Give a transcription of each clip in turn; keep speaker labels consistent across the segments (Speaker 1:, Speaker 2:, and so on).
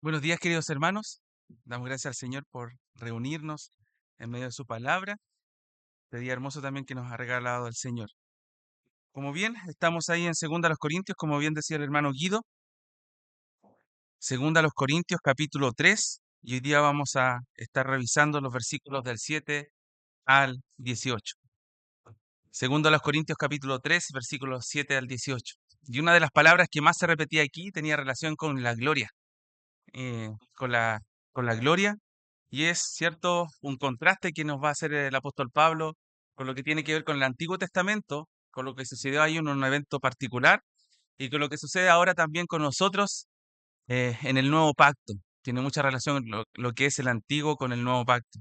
Speaker 1: Buenos días, queridos hermanos. Damos gracias al Señor por reunirnos en medio de su palabra. Este día hermoso también que nos ha regalado el Señor. Como bien, estamos ahí en Segunda a los Corintios, como bien decía el hermano Guido. Segunda a los Corintios, capítulo 3. Y hoy día vamos a estar revisando los versículos del 7 al 18. Segunda a los Corintios, capítulo 3, versículos 7 al 18. Y una de las palabras que más se repetía aquí tenía relación con la gloria. eh, con la, con la gloria. Y es cierto un contraste que nos va a hacer el apóstol Pablo con lo que tiene que ver con el Antiguo Testamento, con lo que sucedió ahí en un evento particular y con lo que sucede ahora también con nosotros en el nuevo pacto. Tiene mucha relación lo que es el antiguo con el nuevo pacto.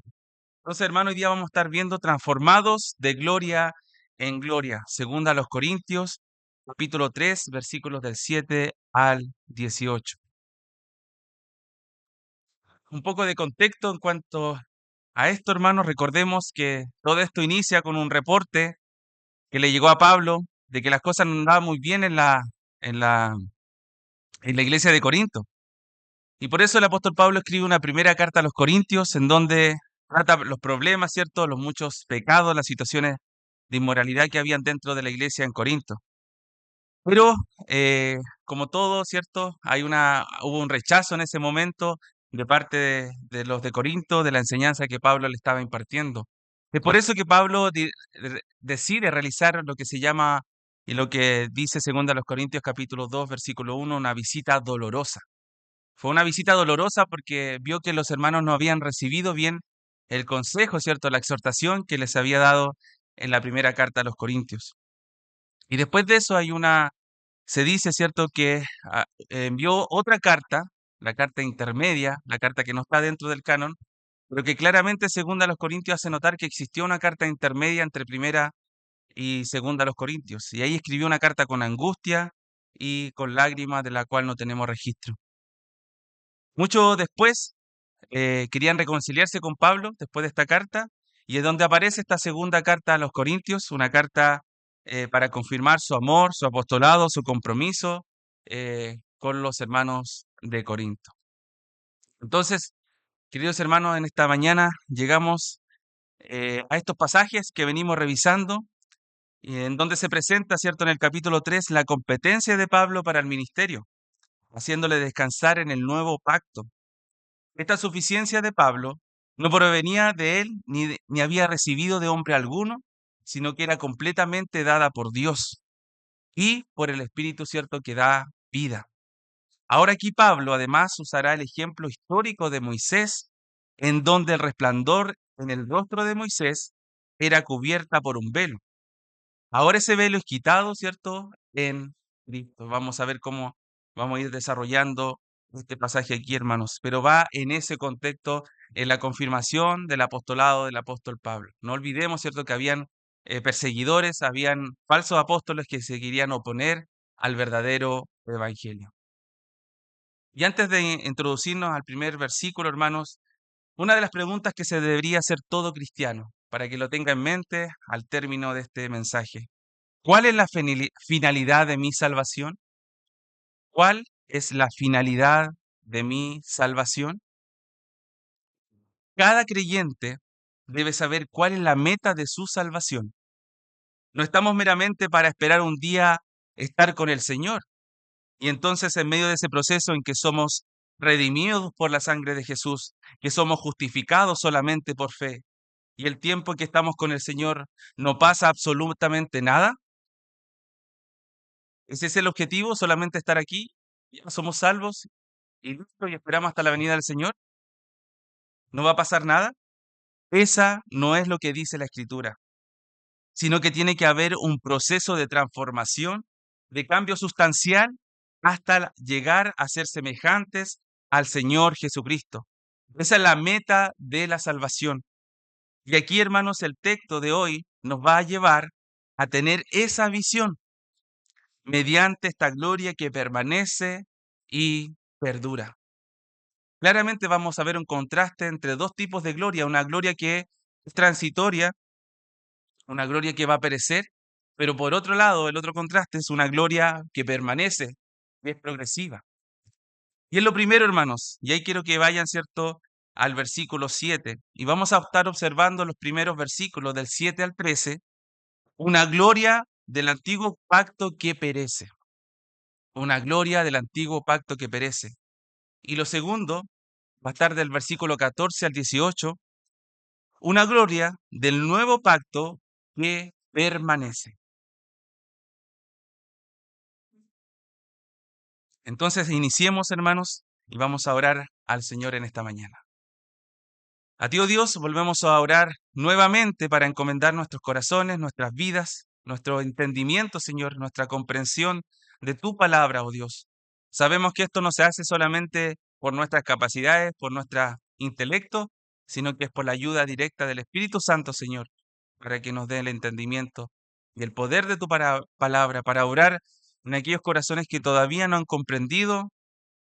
Speaker 1: Entonces, hermano, hoy día vamos a estar viendo transformados de gloria en gloria. Segunda a los Corintios, capítulo 3, versículos del 7 al 18. Un poco de contexto en cuanto a esto, hermanos. Recordemos que todo esto inicia con un reporte que le llegó a Pablo de que las cosas no andaban muy bien en la, en la iglesia de Corinto. Y por eso el apóstol Pablo escribe una primera carta a los Corintios en donde trata los problemas, ¿cierto? Los muchos pecados, las situaciones de inmoralidad que habían dentro de la iglesia en Corinto. Pero, como todo, ¿cierto? Hubo un rechazo en ese momento de parte de los de Corinto, de la enseñanza que Pablo le estaba impartiendo. Es por eso que Pablo decide realizar lo que se llama, y lo que dice segunda a los Corintios capítulo 2, versículo 1, una visita dolorosa. Fue una visita dolorosa porque vio que los hermanos no habían recibido bien el consejo, ¿cierto? La exhortación que les había dado en la primera carta a los Corintios. Y después de eso se dice, ¿cierto?, que envió otra carta, la carta intermedia, la carta que no está dentro del canon, pero que claramente, segunda a los Corintios, hace notar que existió una carta intermedia entre primera y segunda a los Corintios. Y ahí escribió una carta con angustia y con lágrimas de la cual no tenemos registro. Mucho después querían reconciliarse con Pablo después de esta carta, y es donde aparece esta segunda carta a los Corintios, una carta para confirmar su amor, su apostolado, su compromiso con los hermanos de Corinto. Entonces, queridos hermanos, en esta mañana llegamos a estos pasajes que venimos revisando, y en donde se presenta, ¿cierto?, en el capítulo 3, la competencia de Pablo para el ministerio, haciéndole descansar en el nuevo pacto. Esta suficiencia de Pablo no provenía de él ni había recibido de hombre alguno, sino que era completamente dada por Dios y por el Espíritu, cierto, que da vida. Ahora aquí Pablo además usará el ejemplo histórico de Moisés, en donde el resplandor en el rostro de Moisés era cubierta por un velo. Ahora ese velo es quitado, ¿cierto?, en Cristo. Vamos a ver cómo vamos a ir desarrollando este pasaje aquí, hermanos, pero va en ese contexto, en la confirmación del apostolado del apóstol Pablo. No olvidemos, ¿cierto?, que habían perseguidores, habían falsos apóstoles que se querían oponer al verdadero evangelio. Y antes de introducirnos al primer versículo, hermanos, una de las preguntas que se debería hacer todo cristiano, para que lo tenga en mente al término de este mensaje. ¿Cuál es la finalidad de mi salvación? ¿Cuál es la finalidad de mi salvación? Cada creyente debe saber cuál es la meta de su salvación. No estamos meramente para esperar un día estar con el Señor. Y entonces, en medio de ese proceso en que somos redimidos por la sangre de Jesús, que somos justificados solamente por fe, y el tiempo que estamos con el Señor no pasa absolutamente nada. ¿Ese es el objetivo? ¿Solamente estar aquí? ¿Ya somos salvos y listo y esperamos hasta la venida del Señor? ¿No va a pasar nada? Esa no es lo que dice la Escritura, sino que tiene que haber un proceso de transformación, de cambio sustancial, hasta llegar a ser semejantes al Señor Jesucristo. Esa es la meta de la salvación. Y aquí, hermanos, el texto de hoy nos va a llevar a tener esa visión mediante esta gloria que permanece y perdura. Claramente vamos a ver un contraste entre dos tipos de gloria, una gloria que es transitoria, una gloria que va a perecer, pero por otro lado, el otro contraste es una gloria que permanece y es progresiva. Y es lo primero, hermanos, y ahí quiero que vayan, ¿cierto?, al versículo 7. Y vamos a estar observando los primeros versículos del 7 al 13, una gloria del antiguo pacto que perece. Una gloria del antiguo pacto que perece. Y lo segundo va a estar del versículo 14 al 18, una gloria del nuevo pacto que permanece. Entonces, iniciemos, hermanos, y vamos a orar al Señor en esta mañana. A ti, oh Dios, volvemos a orar nuevamente para encomendar nuestros corazones, nuestras vidas, nuestro entendimiento, Señor, nuestra comprensión de tu palabra, oh Dios. Sabemos que esto no se hace solamente por nuestras capacidades, por nuestro intelecto, sino que es por la ayuda directa del Espíritu Santo, Señor, para que nos dé el entendimiento y el poder de tu palabra para orar en aquellos corazones que todavía no han comprendido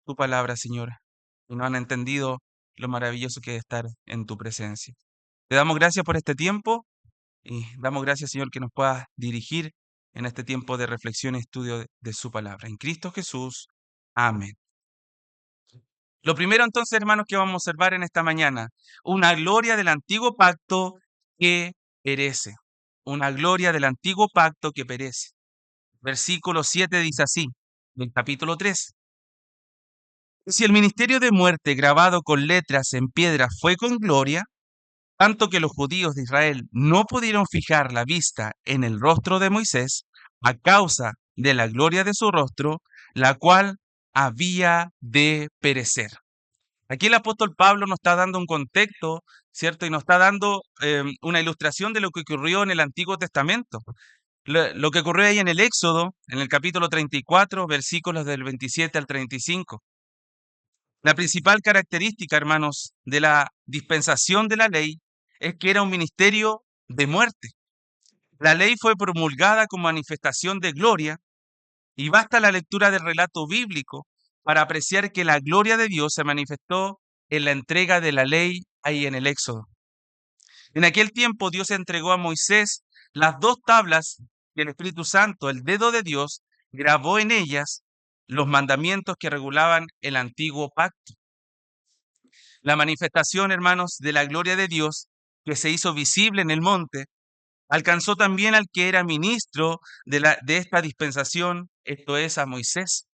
Speaker 1: tu palabra, Señor, y no han entendido lo maravilloso que es estar en tu presencia. Te damos gracias por este tiempo y damos gracias, Señor, que nos puedas dirigir en este tiempo de reflexión y estudio de su palabra. En Cristo Jesús. Amén. Lo primero entonces, hermanos, que vamos a observar en esta mañana, una gloria del antiguo pacto que perece. Una gloria del antiguo pacto que perece. Versículo 7 dice así, del capítulo 3. Si el ministerio de muerte grabado con letras en piedra fue con gloria, tanto que los judíos de Israel no pudieron fijar la vista en el rostro de Moisés a causa de la gloria de su rostro, la cual había de perecer. Aquí el apóstol Pablo nos está dando un contexto, ¿cierto? Y nos está dando una ilustración de lo que ocurrió en el Antiguo Testamento. Lo que ocurrió ahí en el Éxodo, en el capítulo 34, versículos del 27 al 35. La principal característica, hermanos, de la dispensación de la ley es que era un ministerio de muerte. La ley fue promulgada como manifestación de gloria y basta la lectura del relato bíblico para apreciar que la gloria de Dios se manifestó en la entrega de la ley ahí en el Éxodo. En aquel tiempo Dios entregó a Moisés las dos tablas que el Espíritu Santo, el dedo de Dios, grabó en ellas los mandamientos que regulaban el antiguo pacto. La manifestación, hermanos, de la gloria de Dios que se hizo visible en el monte, alcanzó también al que era ministro de esta dispensación, esto es, a Moisés.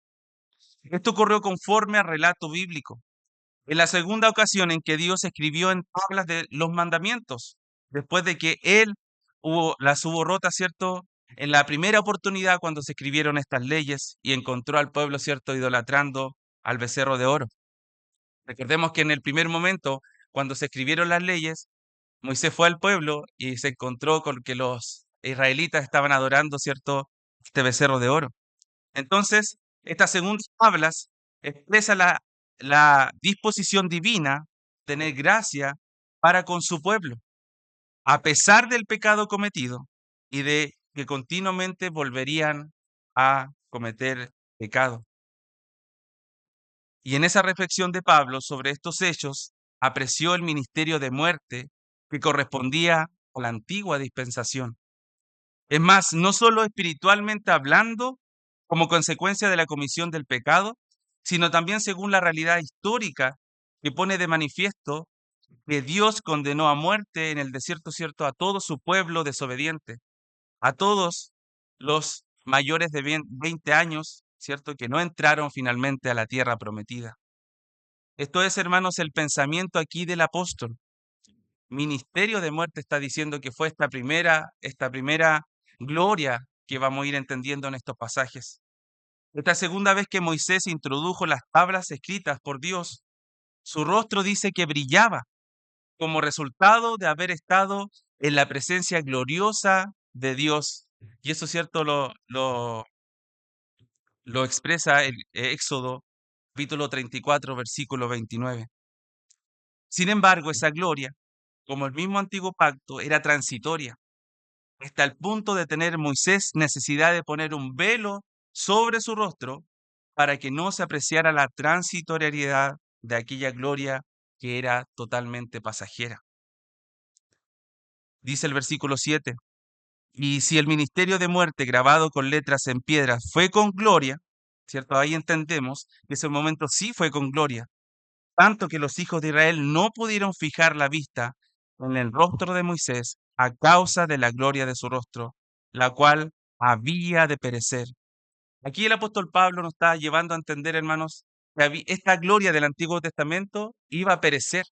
Speaker 1: Esto ocurrió conforme al relato bíblico. En la segunda ocasión en que Dios escribió en tablas de los mandamientos, después de que él las hubo rotas, ¿cierto? En la primera oportunidad cuando se escribieron estas leyes y encontró al pueblo, ¿cierto?, idolatrando al becerro de oro. Recordemos que en el primer momento, cuando se escribieron las leyes, Moisés fue al pueblo y se encontró con que los israelitas estaban adorando, ¿cierto?, este becerro de oro. Entonces, estas segundas tablas expresa la disposición divina, tener gracia para con su pueblo, a pesar del pecado cometido y de que continuamente volverían a cometer pecado. Y en esa reflexión de Pablo sobre estos hechos, apreció el ministerio de muerte que correspondía a la antigua dispensación. Es más, no solo espiritualmente hablando, como consecuencia de la comisión del pecado, sino también según la realidad histórica que pone de manifiesto que Dios condenó a muerte en el desierto, cierto, a todo su pueblo desobediente, a todos los mayores de 20 años, cierto, que no entraron finalmente a la tierra prometida. Esto es, hermanos, el pensamiento aquí del apóstol. Ministerio de muerte está diciendo que fue esta primera gloria que vamos a ir entendiendo en estos pasajes. Esta segunda vez que Moisés introdujo las tablas escritas por Dios, su rostro dice que brillaba como resultado de haber estado en la presencia gloriosa de Dios. Y eso, cierto, lo expresa el Éxodo capítulo 34, versículo 29. Sin embargo, esa gloria, como el mismo antiguo pacto, era transitoria, hasta el punto de tener Moisés necesidad de poner un velo sobre su rostro para que no se apreciara la transitoriedad de aquella gloria que era totalmente pasajera. Dice el versículo 7, y si el ministerio de muerte grabado con letras en piedra fue con gloria, ¿cierto? Ahí entendemos que ese momento sí fue con gloria, tanto que los hijos de Israel no pudieron fijar la vista en el rostro de Moisés a causa de la gloria de su rostro, la cual había de perecer. Aquí el apóstol Pablo nos está llevando a entender, hermanos, que esta gloria del Antiguo Testamento iba a perecer,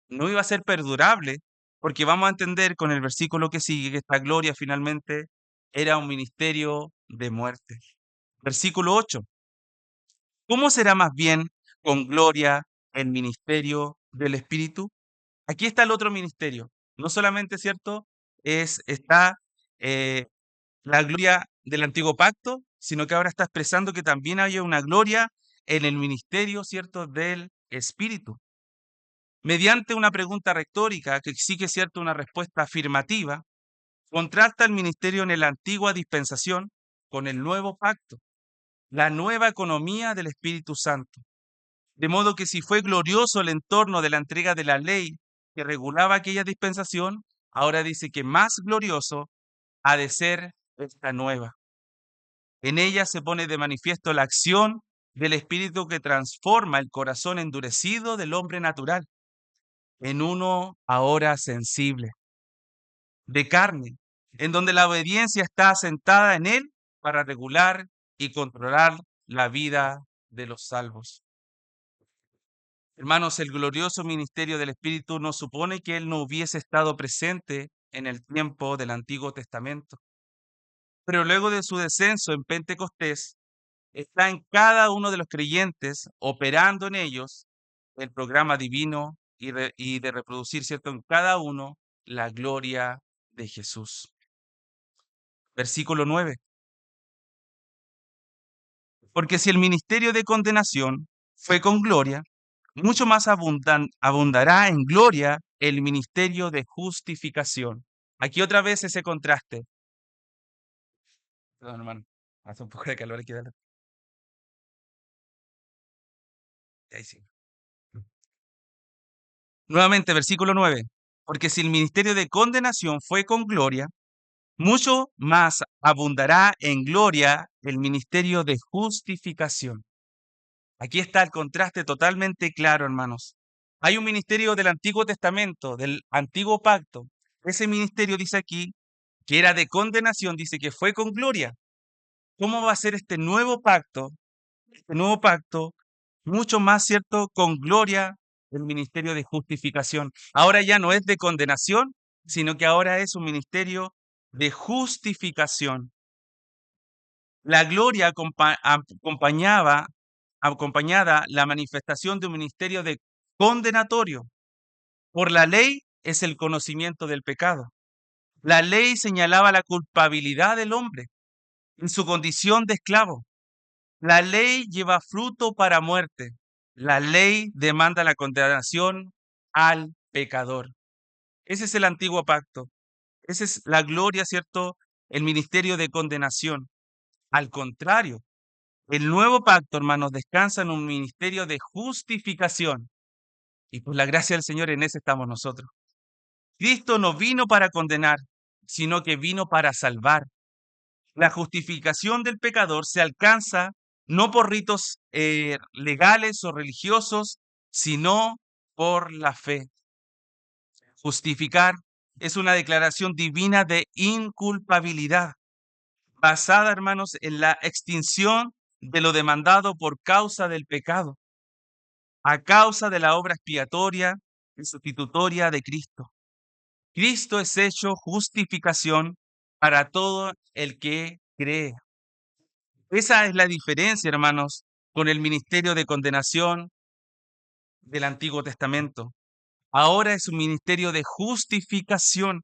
Speaker 1: no iba a ser perdurable, porque vamos a entender con el versículo que sigue que esta gloria finalmente era un ministerio de muerte. Versículo 8. ¿Cómo será más bien con gloria el ministerio del Espíritu? Aquí está el otro ministerio. No solamente, ¿cierto? Está eh, la gloria del antiguo pacto, sino que ahora está expresando que también hay una gloria en el ministerio, ¿cierto?, del Espíritu. Mediante una pregunta retórica que exige, ¿cierto?, una respuesta afirmativa, contrasta el ministerio en la antigua dispensación con el nuevo pacto, la nueva economía del Espíritu Santo. De modo que si fue glorioso el entorno de la entrega de la ley que regulaba aquella dispensación, ahora dice que más glorioso ha de ser esta nueva. En ella se pone de manifiesto la acción del Espíritu que transforma el corazón endurecido del hombre natural en uno ahora sensible, de carne, en donde la obediencia está asentada en él para regular y controlar la vida de los salvos. Hermanos, el glorioso ministerio del Espíritu no supone que él no hubiese estado presente en el tiempo del Antiguo Testamento, pero luego de su descenso en Pentecostés, está en cada uno de los creyentes, operando en ellos el programa divino y de reproducir, ¿cierto?, en cada uno la gloria de Jesús. Versículo 9. Porque si el ministerio de condenación fue con gloria, mucho más abundará en gloria el ministerio de justificación. Aquí otra vez ese contraste. Perdón, hermano. Hace un poco de calor aquí. Ahí sí. Nuevamente, versículo 9. Porque si el ministerio de condenación fue con gloria, mucho más abundará en gloria el ministerio de justificación. Aquí está el contraste totalmente claro, hermanos. Hay un ministerio del Antiguo Testamento, del Antiguo Pacto. Ese ministerio dice aquí que era de condenación, dice que fue con gloria. ¿Cómo va a ser este nuevo pacto? Este nuevo pacto, mucho más cierto, con gloria, el ministerio de justificación. Ahora ya no es de condenación, sino que ahora es un ministerio de justificación. La gloria acompañada la manifestación de un ministerio de condenatorio. Por la ley es el conocimiento del pecado. La ley señalaba la culpabilidad del hombre en su condición de esclavo. La ley lleva fruto para muerte. La ley demanda la condenación al pecador. Ese es el antiguo pacto. Esa es la gloria, ¿cierto? El ministerio de condenación. Al contrario, el nuevo pacto, hermanos, descansa en un ministerio de justificación. Y por la gracia del Señor en ese estamos nosotros. Cristo no vino para condenar, sino que vino para salvar. La justificación del pecador se alcanza no por ritos legales o religiosos, sino por la fe. Justificar es una declaración divina de inculpabilidad, basada, hermanos, en la extinción de lo demandado por causa del pecado, a causa de la obra expiatoria y sustitutoria de Cristo. Cristo es hecho justificación para todo el que cree. Esa es la diferencia, hermanos, con el ministerio de condenación del Antiguo Testamento. Ahora es un ministerio de justificación.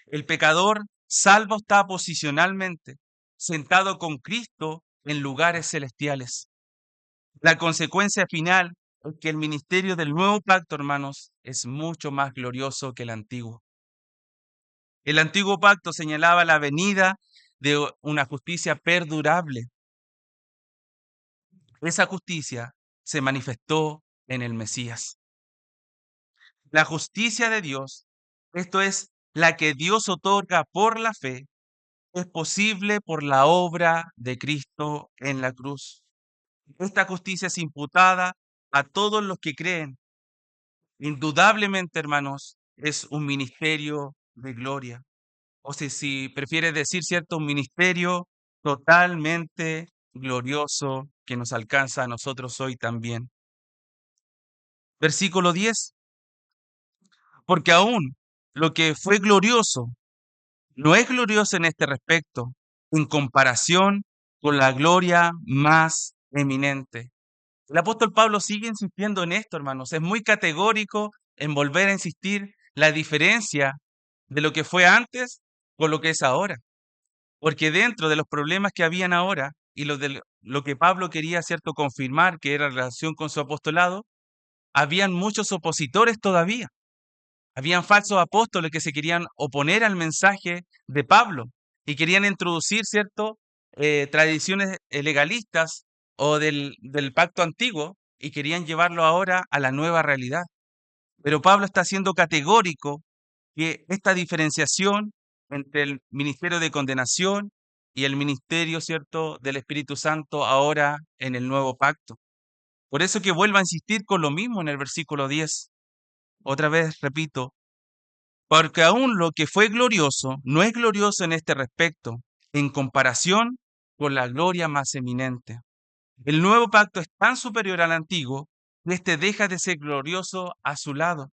Speaker 1: El pecador salvo está posicionalmente, sentado con Cristo en lugares celestiales. La consecuencia final es que el ministerio del nuevo pacto, hermanos, es mucho más glorioso que el antiguo. El antiguo pacto señalaba la venida de una justicia perdurable. Esa justicia se manifestó en el Mesías. La justicia de Dios, esto es la que Dios otorga por la fe, es posible por la obra de Cristo en la cruz. Esta justicia es imputada a todos los que creen. Indudablemente, hermanos, es un ministerio de gloria. O sea, si prefieres decir, ¿cierto? Un ministerio totalmente glorioso que nos alcanza a nosotros hoy también. Versículo 10. Porque aún lo que fue glorioso no es glorioso en este respecto, en comparación con la gloria más eminente. El apóstol Pablo sigue insistiendo en esto, hermanos. Es muy categórico en volver a insistir la diferencia de lo que fue antes con lo que es ahora. Porque dentro de los problemas que habían ahora y lo que Pablo quería, cierto, confirmar, que era la relación con su apostolado, habían muchos opositores todavía. Habían falsos apóstoles que se querían oponer al mensaje de Pablo y querían introducir, cierto, tradiciones legalistas o del pacto antiguo y querían llevarlo ahora a la nueva realidad. Pero Pablo está siendo categórico que esta diferenciación entre el ministerio de condenación y el ministerio, ¿cierto?, del Espíritu Santo ahora en el nuevo pacto. Por eso que vuelvo a insistir con lo mismo en el versículo 10. Otra vez repito, porque aún lo que fue glorioso no es glorioso en este respecto, en comparación con la gloria más eminente. El nuevo pacto es tan superior al antiguo que éste deja de ser glorioso a su lado.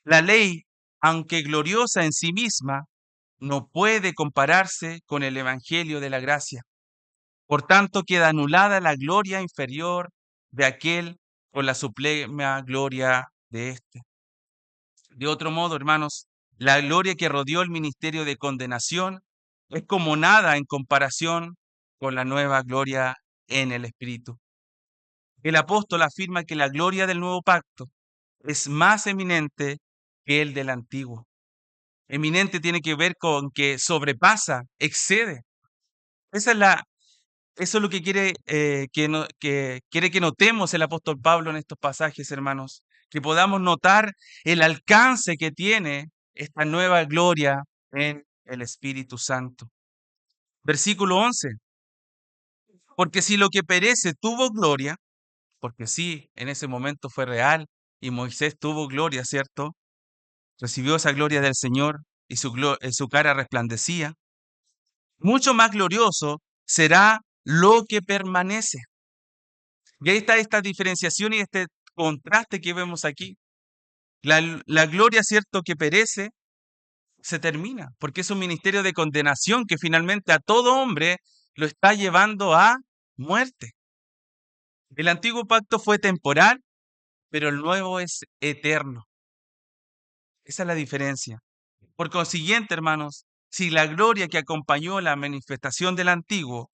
Speaker 1: La ley, aunque gloriosa en sí misma, no puede compararse con el Evangelio de la gracia. Por tanto, queda anulada la gloria inferior de aquel con la suprema gloria de éste. De otro modo, hermanos, la gloria que rodeó el ministerio de condenación es como nada en comparación con la nueva gloria en el Espíritu. El apóstol afirma que la gloria del nuevo pacto es más eminente que el del antiguo. Eminente tiene que ver con que sobrepasa, excede. Esa es la, Eso es lo que quiere, que quiere que notemos el apóstol Pablo en estos pasajes, hermanos, que podamos notar el alcance que tiene esta nueva gloria en el Espíritu Santo. Versículo 11. Porque si lo que perece tuvo gloria, porque sí, en ese momento fue real y Moisés tuvo gloria, ¿cierto? Recibió esa gloria del Señor y su cara resplandecía. Mucho más glorioso será lo que permanece. Y ahí está esta diferenciación y este contraste que vemos aquí. La gloria, cierto, que perece, se termina, porque es un ministerio de condenación que finalmente a todo hombre lo está llevando a muerte. El antiguo pacto fue temporal, pero el nuevo es eterno. Esa es la diferencia. Por consiguiente, hermanos, si la gloria que acompañó la manifestación del antiguo,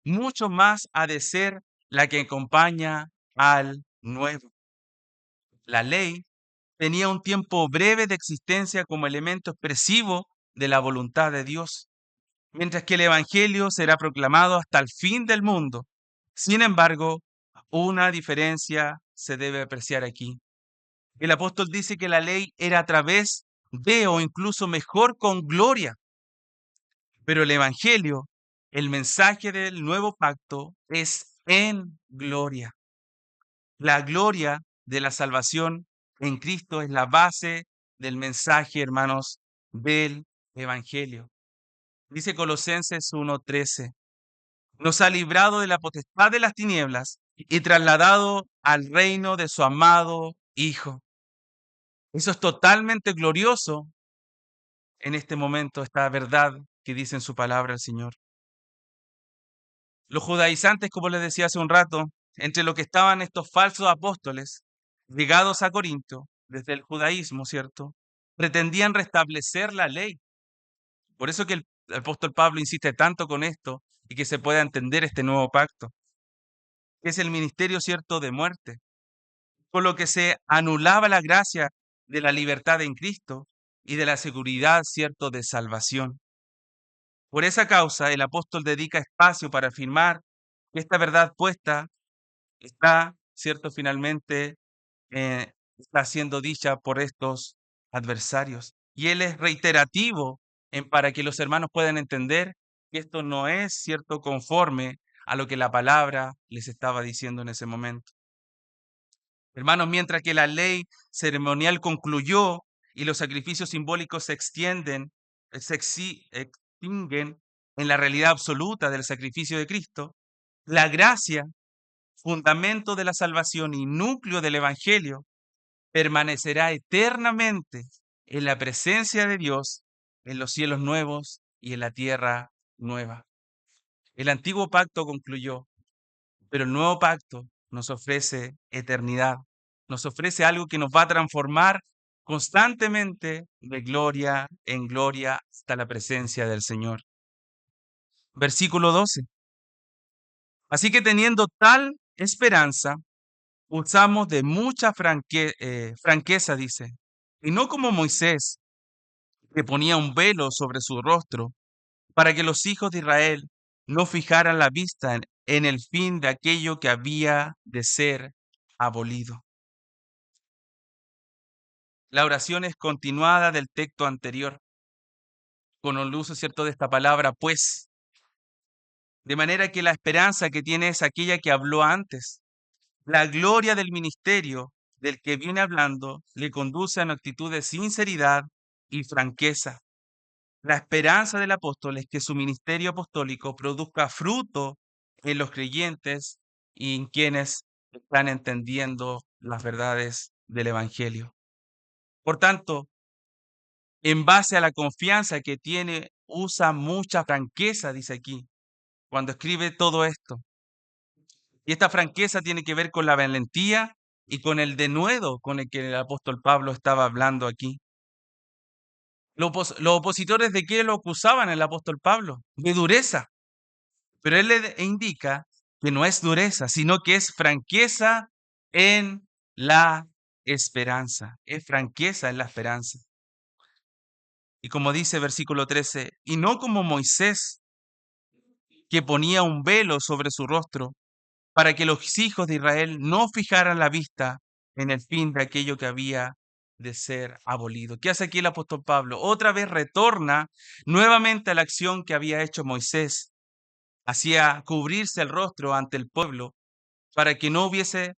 Speaker 1: mucho más ha de ser la que acompaña al nuevo. La ley tenía un tiempo breve de existencia como elemento expresivo de la voluntad de Dios, mientras que el Evangelio será proclamado hasta el fin del mundo. Sin embargo, una diferencia se debe apreciar aquí. El apóstol dice que la ley era a través de o incluso mejor con gloria, pero el Evangelio, el mensaje del nuevo pacto, es en gloria. La gloria de la salvación en Cristo es la base del mensaje, hermanos, del Evangelio. Dice Colosenses 1:13, nos ha librado de la potestad de las tinieblas y trasladado al reino de su amado Hijo. Eso es totalmente glorioso en este momento, esta verdad que dice en su palabra el Señor. Los judaizantes, como les decía hace un rato, entre los que estaban estos falsos apóstoles, llegados a Corinto, desde el judaísmo, ¿cierto? Pretendían restablecer la ley. Por eso que el apóstol Pablo insiste tanto con esto y que se pueda entender este nuevo pacto, que es el ministerio, ¿cierto?, de muerte, con lo que se anulaba la gracia de la libertad en Cristo y de la seguridad, ¿cierto?, de salvación. Por esa causa, el apóstol dedica espacio para afirmar que esta verdad puesta está, ¿cierto?, finalmente está siendo dicha por estos adversarios. Y él es reiterativo para que los hermanos puedan entender que esto no es cierto conforme a lo que la palabra les estaba diciendo en ese momento. Hermanos, mientras que la ley ceremonial concluyó y los sacrificios simbólicos se extinguen en la realidad absoluta del sacrificio de Cristo, la gracia, fundamento de la salvación y núcleo del Evangelio, permanecerá eternamente en la presencia de Dios, en los cielos nuevos y en la tierra nueva. El antiguo pacto concluyó, pero el nuevo pacto nos ofrece eternidad, nos ofrece algo que nos va a transformar constantemente de gloria en gloria hasta la presencia del Señor. Versículo 12. Así que teniendo tal esperanza, usamos de mucha franqueza, dice, y no como Moisés, que ponía un velo sobre su rostro para que los hijos de Israel no fijaran la vista en el fin de aquello que había de ser abolido. La oración es continuada del texto anterior, con el uso, ¿cierto?, de esta palabra, pues, de manera que la esperanza que tiene es aquella que habló antes. La gloria del ministerio del que viene hablando le conduce a una actitud de sinceridad y franqueza. La esperanza del apóstol es que su ministerio apostólico produzca fruto en los creyentes y en quienes están entendiendo las verdades del Evangelio. Por tanto, en base a la confianza que tiene, usa mucha franqueza, dice aquí, cuando escribe todo esto. Y esta franqueza tiene que ver con la valentía y con el denuedo con el que el apóstol Pablo estaba hablando aquí. Los opositores de qué lo acusaban el apóstol Pablo? De dureza. Pero él le indica que no es dureza, sino que es franqueza en la esperanza. Es franqueza en la esperanza. Y como dice versículo 13, y no como Moisés, que ponía un velo sobre su rostro para que los hijos de Israel no fijaran la vista en el fin de aquello que había de ser abolido. ¿Qué hace aquí el apóstol Pablo? Otra vez retorna nuevamente a la acción que había hecho Moisés. Hacía cubrirse el rostro ante el pueblo para que no hubiese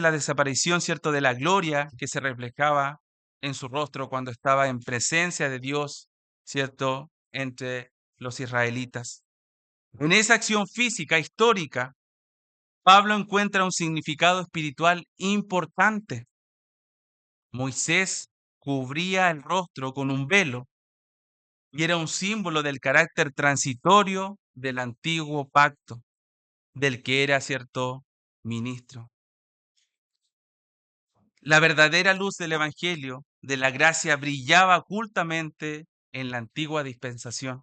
Speaker 1: la desaparición, cierto, de la gloria que se reflejaba en su rostro cuando estaba en presencia de Dios, cierto, entre los israelitas. En esa acción física histórica, Pablo encuentra un significado espiritual importante. Moisés cubría el rostro con un velo y era un símbolo del carácter transitorio del antiguo pacto, del que era cierto ministro. La verdadera luz del Evangelio de la gracia brillaba ocultamente en la antigua dispensación.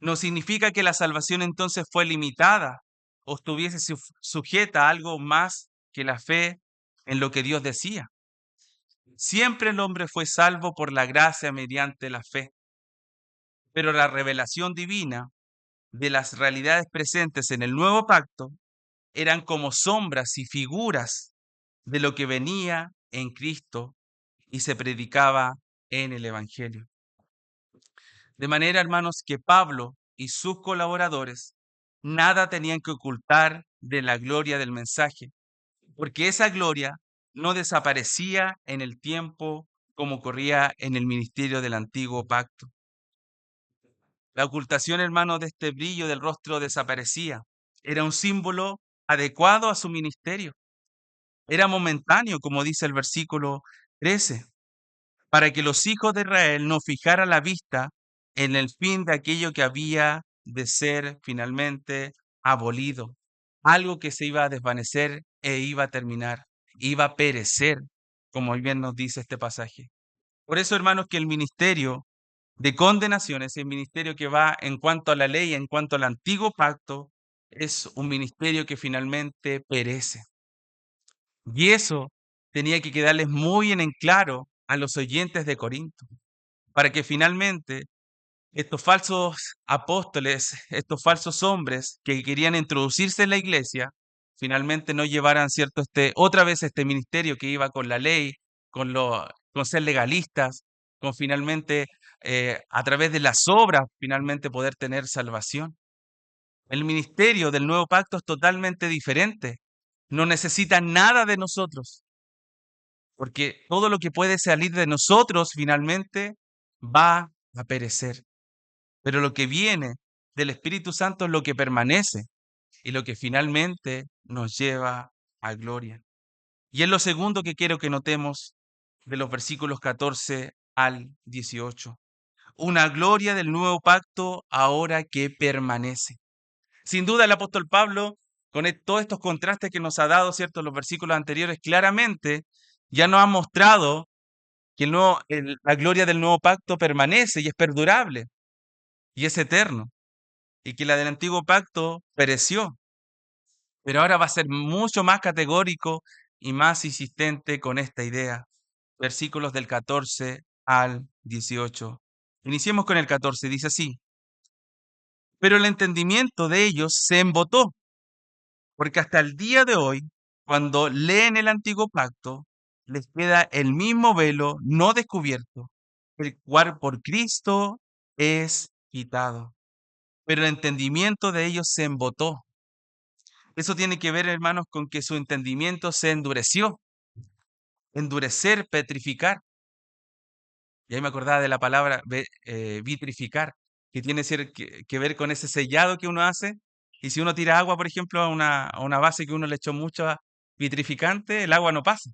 Speaker 1: No significa que la salvación entonces fue limitada o estuviese sujeta a algo más que la fe en lo que Dios decía. Siempre el hombre fue salvo por la gracia mediante la fe, pero la revelación divina de las realidades presentes en el nuevo pacto eran como sombras y figuras de lo que venía en Cristo y se predicaba en el Evangelio. De manera, hermanos, que Pablo y sus colaboradores nada tenían que ocultar de la gloria del mensaje, porque esa gloria no desaparecía en el tiempo como ocurría en el ministerio del antiguo pacto. La ocultación, hermanos, de este brillo del rostro desaparecía. Era un símbolo adecuado a su ministerio. Era momentáneo, como dice el versículo 13, para que los hijos de Israel no fijaran la vista en el fin de aquello que había de ser finalmente abolido, algo que se iba a desvanecer e iba a terminar, iba a perecer, como bien nos dice este pasaje. Por eso, hermanos, que el ministerio de condenación, ese ministerio que va en cuanto a la ley, en cuanto al antiguo pacto, es un ministerio que finalmente perece. Y eso tenía que quedarles muy en claro a los oyentes de Corinto, para que finalmente estos falsos apóstoles, estos falsos hombres que querían introducirse en la iglesia, finalmente no llevaran, cierto, otra vez este ministerio que iba con la ley, con ser legalistas, con finalmente a través de las obras finalmente poder tener salvación. El ministerio del nuevo pacto es totalmente diferente. No necesita nada de nosotros, porque todo lo que puede salir de nosotros finalmente va a perecer. Pero lo que viene del Espíritu Santo es lo que permanece y lo que finalmente nos lleva a gloria. Y es lo segundo que quiero que notemos de los versículos 14 al 18. Una gloria del nuevo pacto ahora que permanece. Sin duda el apóstol Pablo, con todos estos contrastes que nos ha dado, ¿cierto?, en los versículos anteriores, claramente ya nos ha mostrado que la gloria del nuevo pacto permanece y es perdurable y es eterno, y que la del antiguo pacto pereció, pero ahora va a ser mucho más categórico y más insistente con esta idea. Versículos del 14 al 18. Iniciemos con el 14, dice así: pero el entendimiento de ellos se embotó, porque hasta el día de hoy, cuando leen el antiguo pacto, les queda el mismo velo no descubierto, el cual por Cristo es quitado. Pero el entendimiento de ellos se embotó. Eso tiene que ver, hermanos, con que su entendimiento se endureció. Endurecer, petrificar. Y ahí me acordaba de la palabra vitrificar, que tiene que ver con ese sellado que uno hace. Y si uno tira agua, por ejemplo, a una base que uno le echó mucho vitrificante, el agua no pasa.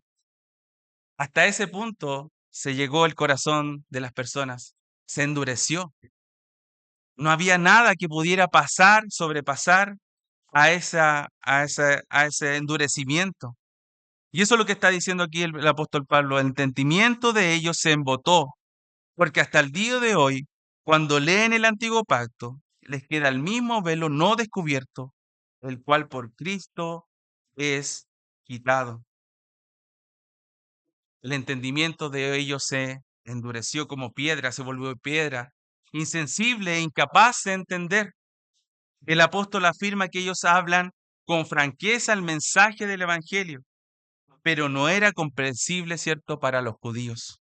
Speaker 1: Hasta ese punto se llegó el corazón de las personas. Se endureció. No había nada que pudiera pasar, sobrepasar a ese endurecimiento. Y eso es lo que está diciendo aquí el apóstol Pablo. El entendimiento de ellos se embotó, porque hasta el día de hoy, cuando leen el antiguo pacto, les queda el mismo velo no descubierto, el cual por Cristo es quitado. El entendimiento de ellos se endureció como piedra, se volvió piedra, insensible e incapaz de entender. El apóstol afirma que ellos hablan con franqueza el mensaje del Evangelio, pero no era comprensible, ¿cierto?, para los judíos.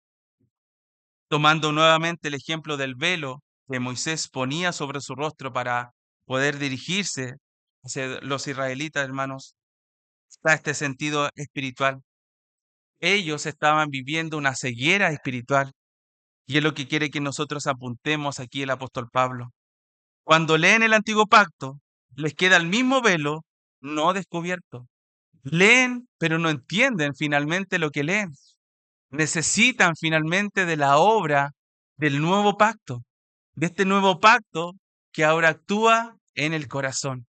Speaker 1: Tomando nuevamente el ejemplo del velo que Moisés ponía sobre su rostro para poder dirigirse hacia los israelitas, hermanos, está este sentido espiritual. Ellos estaban viviendo una ceguera espiritual y es lo que quiere que nosotros apuntemos aquí el apóstol Pablo. Cuando leen el antiguo pacto, les queda el mismo velo no descubierto. Leen, pero no entienden finalmente lo que leen. Necesitan finalmente de la obra del nuevo pacto, de este nuevo pacto que ahora actúa en el corazón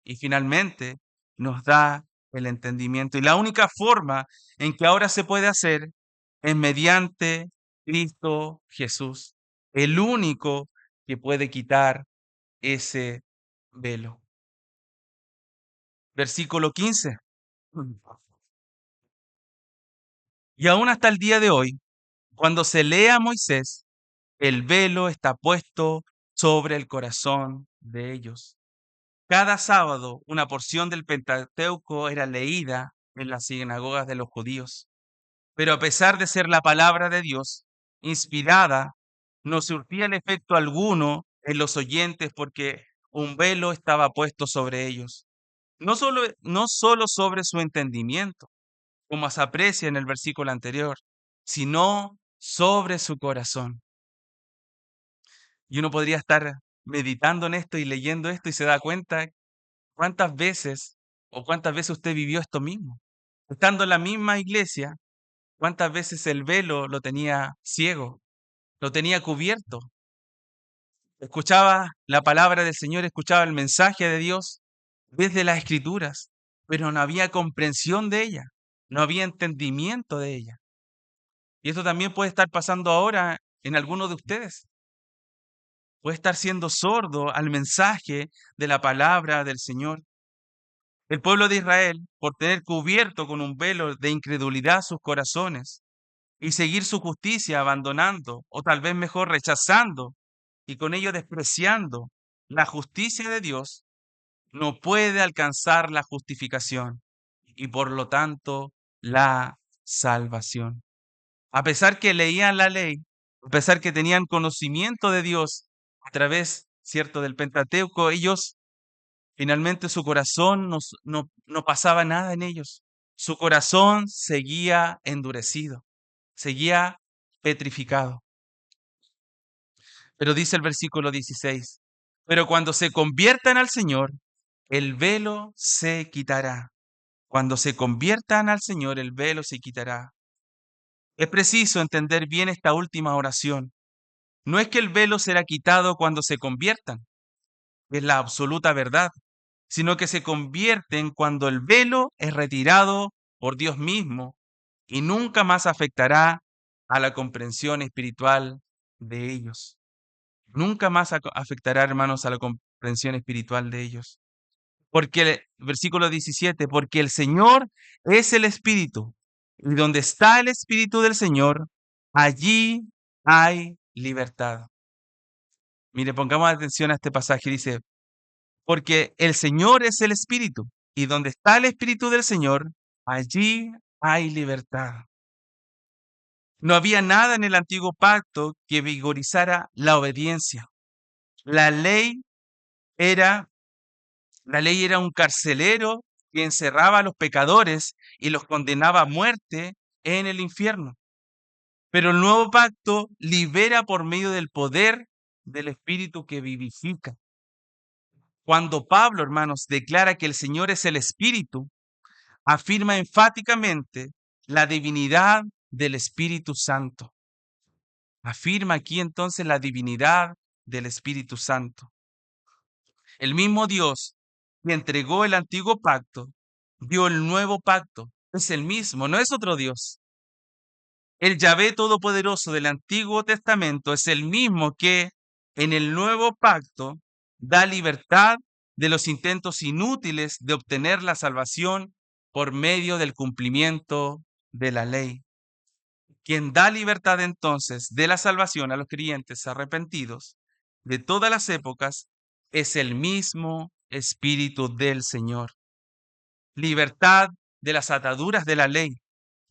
Speaker 1: y finalmente nos da el entendimiento. Y la única forma en que ahora se puede hacer es mediante Cristo Jesús, el único que puede quitar ese velo. Versículo 15. Y aún hasta el día de hoy, cuando se lee a Moisés, el velo está puesto sobre el corazón de ellos. Cada sábado una porción del Pentateuco era leída en las sinagogas de los judíos. Pero a pesar de ser la palabra de Dios, inspirada, no surtía el efecto alguno en los oyentes porque un velo estaba puesto sobre ellos. No solo sobre su entendimiento, como se aprecia en el versículo anterior, sino sobre su corazón. Y uno podría estar meditando en esto y leyendo esto y se da cuenta cuántas veces o cuántas veces usted vivió esto mismo. Estando en la misma iglesia, cuántas veces el velo lo tenía ciego, lo tenía cubierto. Escuchaba la palabra del Señor, escuchaba el mensaje de Dios desde las Escrituras, pero no había comprensión de ella, no había entendimiento de ella. Y esto también puede estar pasando ahora en algunos de ustedes. Puede estar siendo sordo al mensaje de la palabra del Señor. El pueblo de Israel, por tener cubierto con un velo de incredulidad sus corazones y seguir su justicia abandonando, o tal vez mejor rechazando y con ello despreciando la justicia de Dios, no puede alcanzar la justificación y por lo tanto la salvación. A pesar que leían la ley, A pesar que tenían conocimiento de Dios a través, cierto, del Pentateuco, ellos finalmente su corazón no pasaba nada en ellos. Su corazón seguía endurecido, seguía petrificado. Pero dice el versículo 16, pero cuando se conviertan al Señor, el velo se quitará. Cuando se conviertan al Señor, el velo se quitará. Es preciso entender bien esta última oración. No es que el velo será quitado cuando se conviertan, es la absoluta verdad, sino que se convierten cuando el velo es retirado por Dios mismo y nunca más afectará a la comprensión espiritual de ellos. Nunca más afectará, hermanos, a la comprensión espiritual de ellos. Porque, versículo 17, porque el Señor es el Espíritu, y donde está el Espíritu del Señor, allí hay libertad. Mire, pongamos atención a este pasaje, dice, porque el Señor es el Espíritu, y donde está el Espíritu del Señor, allí hay libertad. No había nada en el antiguo pacto que vigorizara la obediencia. La ley era, la ley era un carcelero que encerraba a los pecadores y los condenaba a muerte en el infierno. Pero el nuevo pacto libera por medio del poder del Espíritu que vivifica. Cuando Pablo, hermanos, declara que el Señor es el Espíritu, afirma enfáticamente la divinidad del Espíritu Santo. Afirma aquí entonces la divinidad del Espíritu Santo. El mismo Dios que entregó el antiguo pacto, dio el nuevo pacto. Es el mismo, no es otro Dios. El Yahvé Todopoderoso del Antiguo Testamento es el mismo que en el nuevo pacto da libertad de los intentos inútiles de obtener la salvación por medio del cumplimiento de la ley. Quien da libertad entonces de la salvación a los creyentes arrepentidos de todas las épocas es el mismo Espíritu del Señor. Libertad de las ataduras de la ley,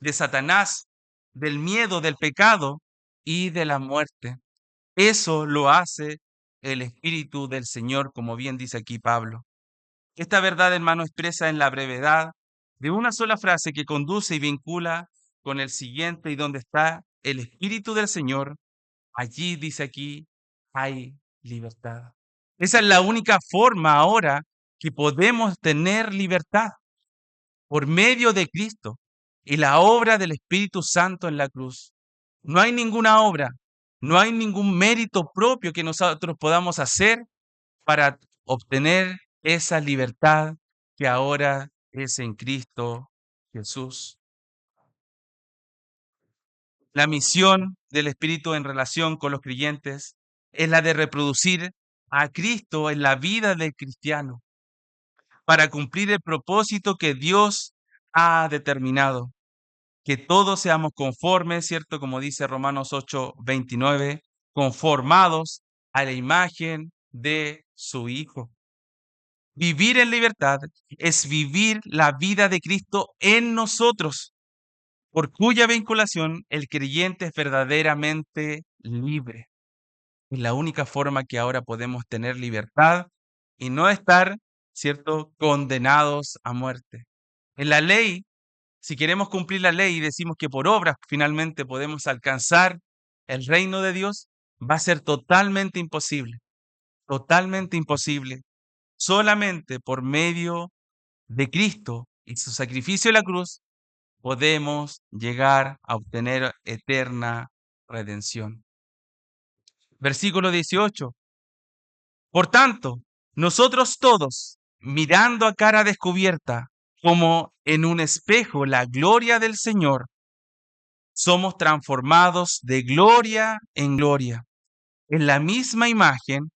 Speaker 1: de Satanás, del miedo, del pecado y de la muerte. Eso lo hace el Espíritu del Señor, como bien dice aquí Pablo. Esta verdad, hermano, expresa en la brevedad de una sola frase que conduce y vincula con el siguiente, y donde está el Espíritu del Señor, allí dice aquí, hay libertad. Esa es la única forma ahora que podemos tener libertad, por medio de Cristo y la obra del Espíritu Santo en la cruz. No hay ninguna obra, no hay ningún mérito propio que nosotros podamos hacer para obtener esa libertad que ahora es en Cristo Jesús. La misión del Espíritu en relación con los creyentes es la de reproducir a Cristo en la vida del cristiano para cumplir el propósito que Dios ha determinado. Que todos seamos conformes, ¿cierto? Como dice Romanos 8:29, conformados a la imagen de su Hijo. Vivir en libertad es vivir la vida de Cristo en nosotros, por cuya vinculación el creyente es verdaderamente libre. Es la única forma que ahora podemos tener libertad y no estar, ¿cierto?, condenados a muerte. En la ley, si queremos cumplir la ley y decimos que por obras finalmente podemos alcanzar el reino de Dios, va a ser totalmente imposible, totalmente imposible. Solamente por medio de Cristo y su sacrificio en la cruz podemos llegar a obtener eterna redención. Versículo 18. Por tanto, nosotros todos, mirando a cara descubierta, como en un espejo, la gloria del Señor, somos transformados de gloria en gloria, en la misma imagen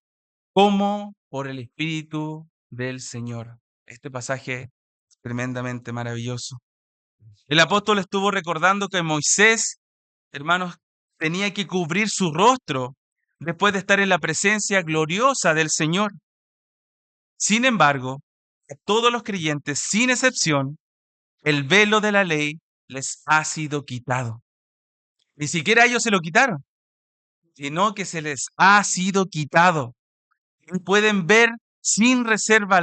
Speaker 1: como por el Espíritu del Señor. Este pasaje es tremendamente maravilloso. El apóstol estuvo recordando que Moisés, hermanos, tenía que cubrir su rostro después de estar en la presencia gloriosa del Señor. Sin embargo, a todos los creyentes, sin excepción, el velo de la ley les ha sido quitado. Ni siquiera ellos se lo quitaron. sino que se les ha sido quitado. Y pueden ver sin reserva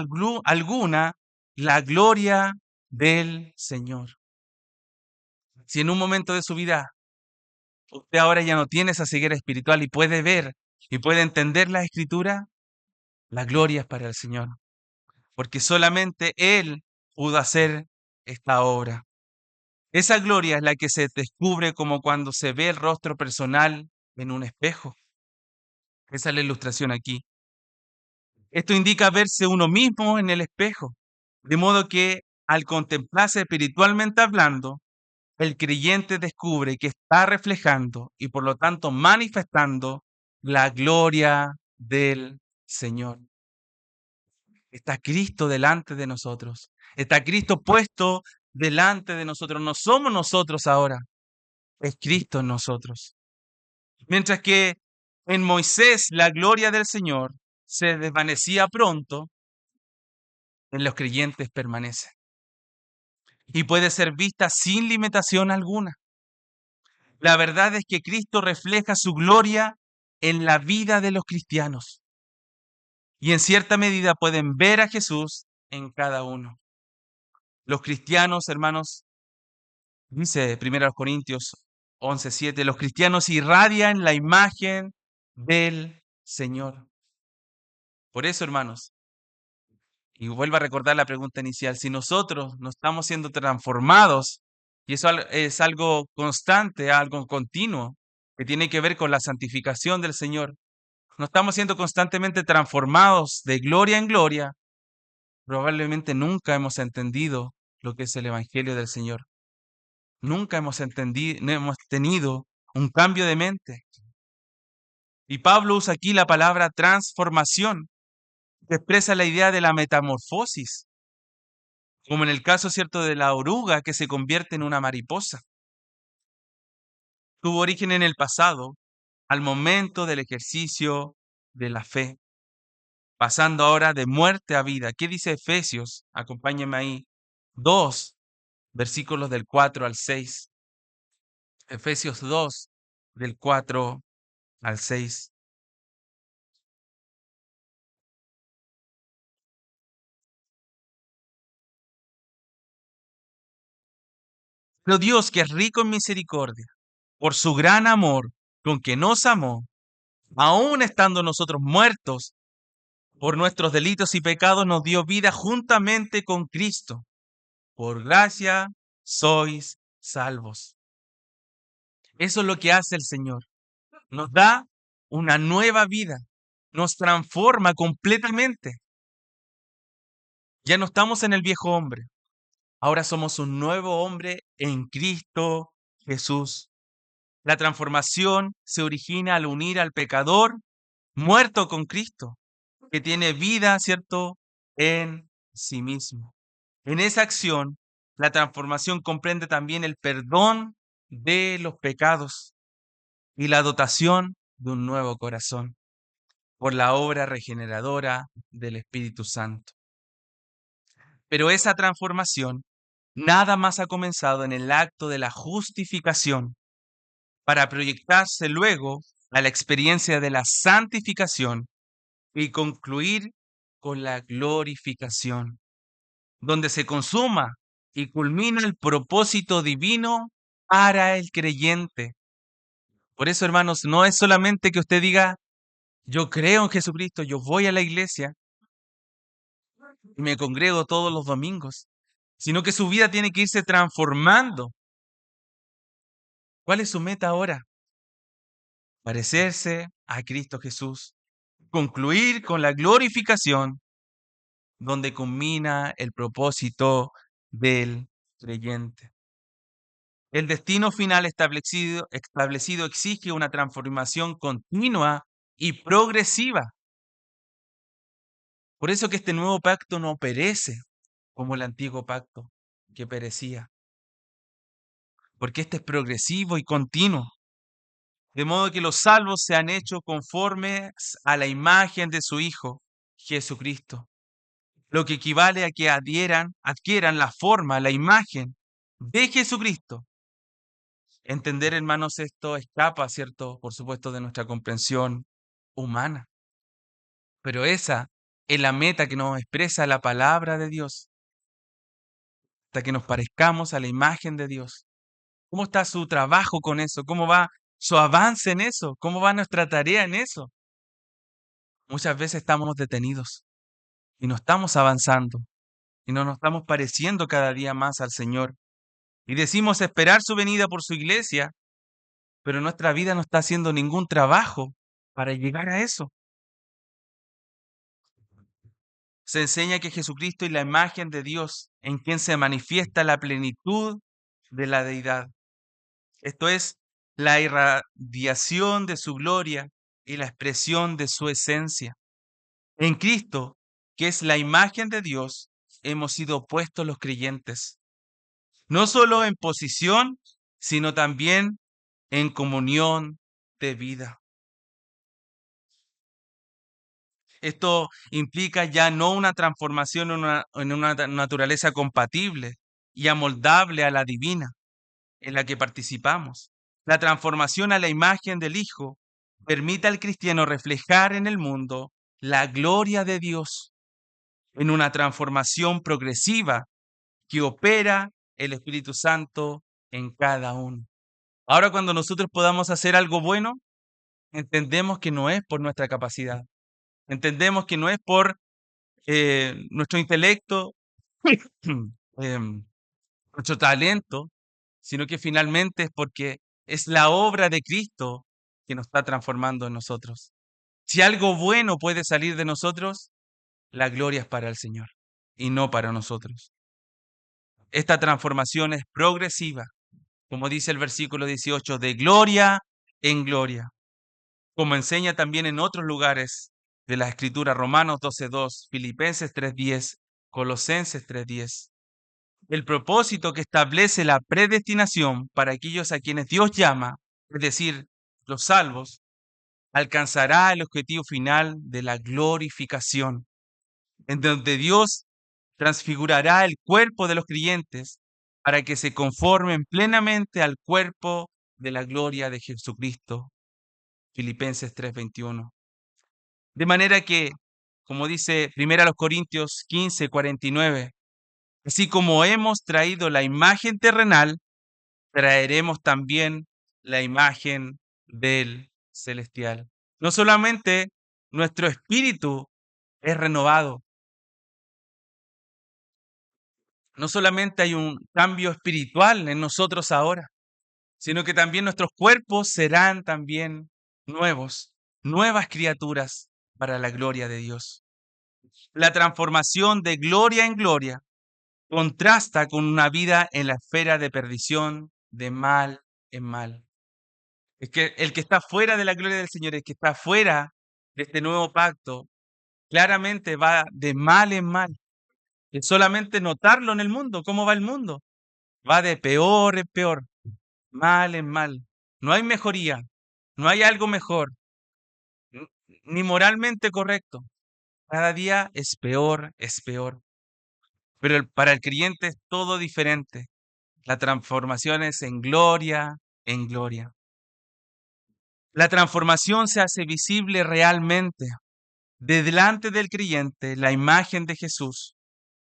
Speaker 1: alguna la gloria del Señor. Si en un momento de su vida usted ahora ya no tiene esa ceguera espiritual y puede ver y puede entender la Escritura, la gloria es para el Señor, porque solamente Él pudo hacer esta obra. Esa gloria es la que se descubre como cuando se ve el rostro personal en un espejo. Esa es la ilustración aquí. Esto indica verse uno mismo en el espejo, de modo que al contemplarse espiritualmente hablando, el creyente descubre que está reflejando y por lo tanto manifestando la gloria del Señor. Está Cristo delante de nosotros. Está Cristo puesto delante de nosotros. No somos nosotros ahora, es Cristo en nosotros. Mientras que en Moisés la gloria del Señor se desvanecía pronto, en los creyentes permanece y puede ser vista sin limitación alguna. La verdad es que Cristo refleja su gloria en la vida de los cristianos y en cierta medida pueden ver a Jesús en cada uno. Los cristianos, hermanos, dice 1 Corintios 11:7, los cristianos irradian la imagen del Señor. Por eso, hermanos, y vuelvo a recordar la pregunta inicial, si nosotros no estamos siendo transformados, y eso es algo constante, algo continuo, que tiene que ver con la santificación del Señor, no estamos siendo constantemente transformados de gloria en gloria, probablemente nunca hemos entendido lo que es el Evangelio del Señor. Nunca hemos entendido, no hemos tenido un cambio de mente. Y Pablo usa aquí la palabra transformación, que expresa la idea de la metamorfosis, como en el caso, cierto, de la oruga que se convierte en una mariposa. Tuvo origen en el pasado, al momento del ejercicio de la fe, pasando ahora de muerte a vida. ¿Qué dice Efesios? Acompáñenme ahí. 2, versículos del 4 al 6. Efesios 2, del 4 al 6. Pero Dios, que es rico en misericordia, por su gran amor con que nos amó, aun estando nosotros muertos por nuestros delitos y pecados, nos dio vida juntamente con Cristo. Por gracia sois salvos. Eso es lo que hace el Señor. Nos da una nueva vida. Nos transforma completamente. Ya no estamos en el viejo hombre. Ahora somos un nuevo hombre en Cristo Jesús. La transformación se origina al unir al pecador muerto con Cristo, que tiene vida, ¿cierto?, en sí mismo. En esa acción, la transformación comprende también el perdón de los pecados y la dotación de un nuevo corazón por la obra regeneradora del Espíritu Santo. Pero esa transformación nada más ha comenzado en el acto de la justificación para proyectarse luego a la experiencia de la santificación y concluir con la glorificación, donde se consuma y culmina el propósito divino para el creyente. Por eso, hermanos, no es solamente que usted diga, yo creo en Jesucristo, yo voy a la iglesia y me congrego todos los domingos, sino que su vida tiene que irse transformando. ¿Cuál es su meta ahora? Parecerse a Cristo Jesús, concluir con la glorificación, donde culmina el propósito del creyente. El destino final establecido exige una transformación continua y progresiva. Por eso que este nuevo pacto no perece como el antiguo pacto que perecía, porque este es progresivo y continuo. De modo que los salvos se han hecho conformes a la imagen de su Hijo, Jesucristo, lo que equivale a que adquieran la forma, la imagen de Jesucristo, Entender, hermanos, esto escapa, ¿cierto? Por supuesto, de nuestra comprensión humana. Pero esa es la meta que nos expresa la palabra de Dios, hasta que nos parezcamos a la imagen de Dios. ¿Cómo está su trabajo con eso? ¿Cómo va su avance en eso? ¿Cómo va nuestra tarea en eso? Muchas veces estamos detenidos y no estamos avanzando y no nos estamos pareciendo cada día más al Señor. Y decimos esperar su venida por su iglesia, pero nuestra vida no está haciendo ningún trabajo para llegar a eso. Se enseña que Jesucristo es la imagen de Dios en quien se manifiesta la plenitud de la deidad. Esto es la irradiación de su gloria y la expresión de su esencia. En Cristo, que es la imagen de Dios, hemos sido puestos los creyentes, no solo en posición, sino también en comunión de vida. Esto implica ya no una transformación en una naturaleza compatible y amoldable a la divina en la que participamos. La transformación a la imagen del Hijo permite al cristiano reflejar en el mundo la gloria de Dios en una transformación progresiva que opera el Espíritu Santo en cada uno. Ahora, cuando nosotros podamos hacer algo bueno, entendemos que no es por nuestra capacidad, entendemos que no es por nuestro intelecto, em, nuestro talento, sino que finalmente es porque es la obra de Cristo que nos está transformando en nosotros. Si algo bueno puede salir de nosotros, la gloria es para el Señor y no para nosotros. Esta transformación es progresiva, como dice el versículo 18, de gloria en gloria, como enseña también en otros lugares de la Escritura, Romanos 12:2, Filipenses 3:10, Colosenses 3:10. El propósito que establece la predestinación para aquellos a quienes Dios llama, es decir, los salvos, alcanzará el objetivo final de la glorificación, en donde Dios transfigurará el cuerpo de los creyentes para que se conformen plenamente al cuerpo de la gloria de Jesucristo. Filipenses 3:21. De manera que, como dice 1 Corintios 15:49, así como hemos traído la imagen terrenal, traeremos también la imagen del celestial. No solamente nuestro espíritu es renovado, no solamente hay un cambio espiritual en nosotros ahora, sino que también nuestros cuerpos serán también nuevos, nuevas criaturas para la gloria de Dios. La transformación de gloria en gloria contrasta con una vida en la esfera de perdición, de mal en mal. Es que el que está fuera de la gloria del Señor, el que está fuera de este nuevo pacto, claramente va de mal en mal. Es solamente notarlo en el mundo, cómo va el mundo. Va de peor en peor, mal en mal. No hay mejoría, no hay algo mejor, n- ni moralmente correcto. Cada día es peor, es peor. Pero para el creyente es todo diferente. La transformación es en gloria, en gloria. La transformación se hace visible realmente. De delante del creyente, la imagen de Jesús.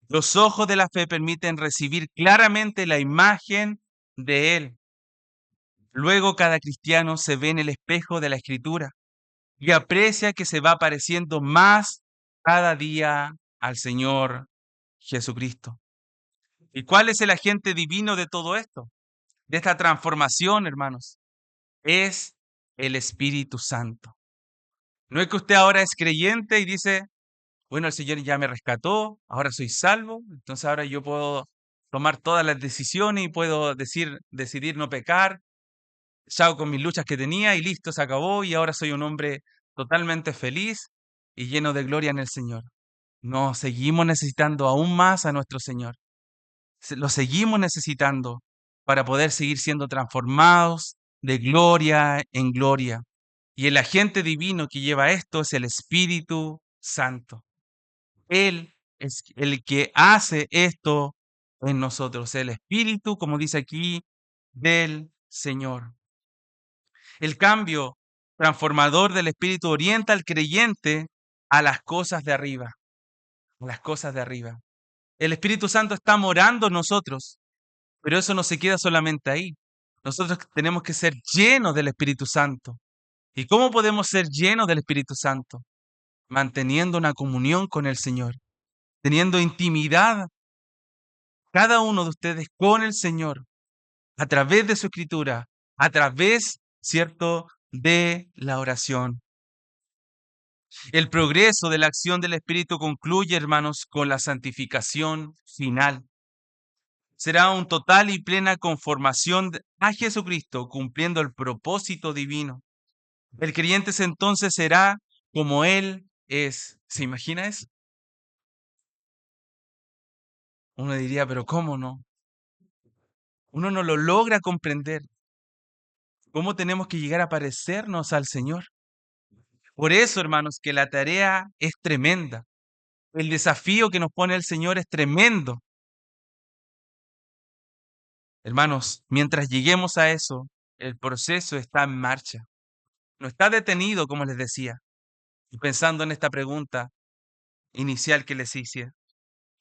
Speaker 1: Los ojos de la fe permiten recibir claramente la imagen de Él. Luego cada cristiano se ve en el espejo de la Escritura y aprecia que se va pareciendo más cada día al Señor Jesucristo. ¿Y cuál es el agente divino de todo esto? De esta transformación, hermanos. Es el Espíritu Santo. No es que usted ahora es creyente y dice, bueno, el Señor ya me rescató, ahora soy salvo, entonces ahora yo puedo tomar todas las decisiones y puedo decidir no pecar, chao con mis luchas que tenía y listo, se acabó y ahora soy un hombre totalmente feliz y lleno de gloria en el Señor. No, seguimos necesitando aún más a nuestro Señor. Lo seguimos necesitando para poder seguir siendo transformados de gloria en gloria. Y el agente divino que lleva esto es el Espíritu Santo. Él es el que hace esto en nosotros, el Espíritu, como dice aquí, del Señor. El cambio transformador del Espíritu orienta al creyente a las cosas de arriba, a las cosas de arriba. El Espíritu Santo está morando en nosotros, pero eso no se queda solamente ahí. Nosotros tenemos que ser llenos del Espíritu Santo. ¿Y cómo podemos ser llenos del Espíritu Santo? Manteniendo una comunión con el Señor, teniendo intimidad cada uno de ustedes con el Señor a través de su escritura, a través, ¿cierto?, de la oración. El progreso de la acción del Espíritu concluye, hermanos, con la santificación final. Será un total y plena conformación a Jesucristo, cumpliendo el propósito divino. El creyente entonces será como Él es. ¿Se imagina eso? Uno diría, pero ¿cómo no? Uno no lo logra comprender. ¿Cómo tenemos que llegar a parecernos al Señor? Por eso, hermanos, que la tarea es tremenda. El desafío que nos pone el Señor es tremendo. Hermanos, mientras lleguemos a eso, el proceso está en marcha. No está detenido, como les decía. Y pensando en esta pregunta inicial que les hice.